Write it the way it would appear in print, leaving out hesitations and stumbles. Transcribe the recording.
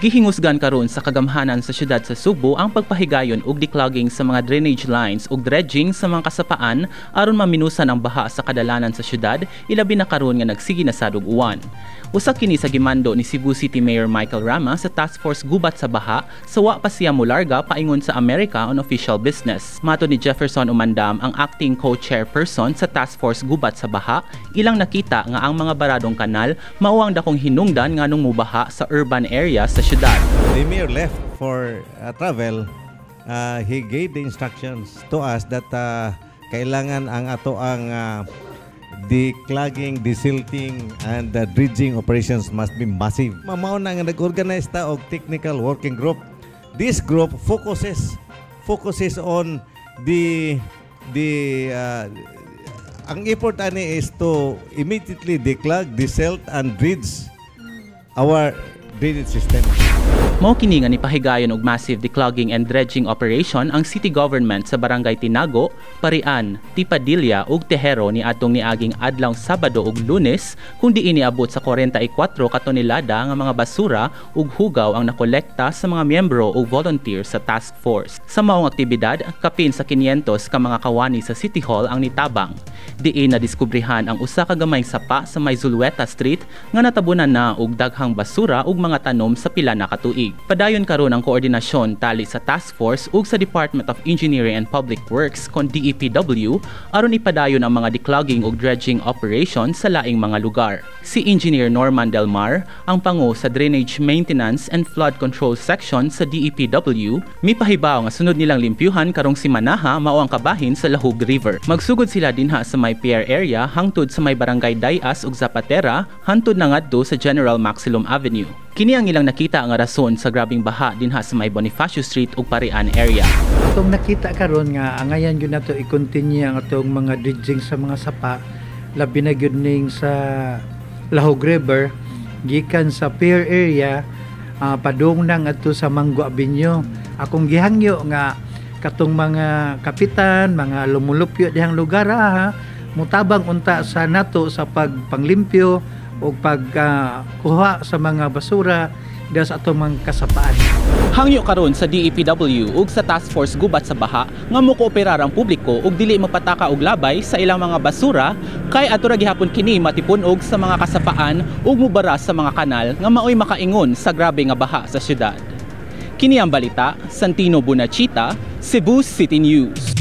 Gihingusgan karon sa kagamhanan sa syudad sa Subo ang pagpahigayon ug declogging sa mga drainage lines ug dredging sa mga kasapaan aron maminusan ang baha sa kadalanan sa syudad, ilabi na karon nga nagsigi na sad og uwan. Usa kini sa gimando ni Cebu City Mayor Michael Rama sa Task Force Gubat sa Baha sa wa pa siya molarga paingon sa Amerika on official business. Mato ni Jefferson Umandam, ang acting co-chairperson sa Task Force Gubat sa Baha, ilang nakita nga ang mga baradong kanal mao ang dakong hinungdan nganong mubaha sa urban area sa syudad. The mayor left for travel. He gave the instructions to us that kailangan ang ato ang declogging, desilting, and dredging operations must be massive. Mao na nga nag-organize ta og technical working group. This group focuses on ang effort ani is to immediately declog, desilt, and dredge our drainage system. Mao kini nga nipahigayon og massive declogging and dredging operation ang city government sa Barangay Tinago, Parian, Tipadilla ug Tejero ni atong niaging adlaw Sabado ug Lunes, kung diin niabot sa 44 ka tonelada nga mga basura ug hugaw ang nakolekta sa mga miyembro ug volunteer sa task force. Sa maong aktibidad, kapin sa 500 ka mga kawani sa City Hall ang nitabang. Diin na diskubrihan ang usa ka gamay sapa sa may Zulueta Street nga natabunan na og daghang basura ug mga tanom sa pila na ka tuig. Padayon karon ang koordinasyon tali sa task force ug sa Department of Engineering and Public Works kon DEPW aron ipadayon ang mga declogging ug dredging operation sa laing mga lugar. Si Engineer Norman Delmar, ang pangu sa Drainage Maintenance and Flood Control Section sa DEPW, mipahibaw nga sunod nilang limpyuhan karong simanaha mao ang kabahin sa Lahug River. Magsugod sila dinha sa may Pier area hangtod sa may Barangay Dayas ug Zapatera hangtod na ngadto sa General Maximum Avenue. Kini ang ilang nakita nga rason sa grabing baha dinha sa may Bonifacio Street ug Parian area. Itong nakita karon nga angayan gyud nato i-continue ang atong mga dredging sa mga sapa, labi na gyud ning sa Lahog River gikan sa Pier area padung nang adto sa Mango Avenue. Akong gihangyo nga katong mga kapitan, mga lumulupyo dihang lugar mutabang unta sa nato sa pagpanglimpyo o pagkuha sa mga basura dahil sa atong mga kasapaan. Hangyo karon sa DEPW ug sa Task Force Gubat sa Baha nga mokooperar ang publiko ug dili magpataka og labay sa ilang mga basura kay ato ra gihapon kini matipunog sa mga kasapaan ug mubara sa mga kanal nga maoy makaingon sa grabe nga baha sa syudad. Kini ang balita, Santino Bonachita, Cebu City News.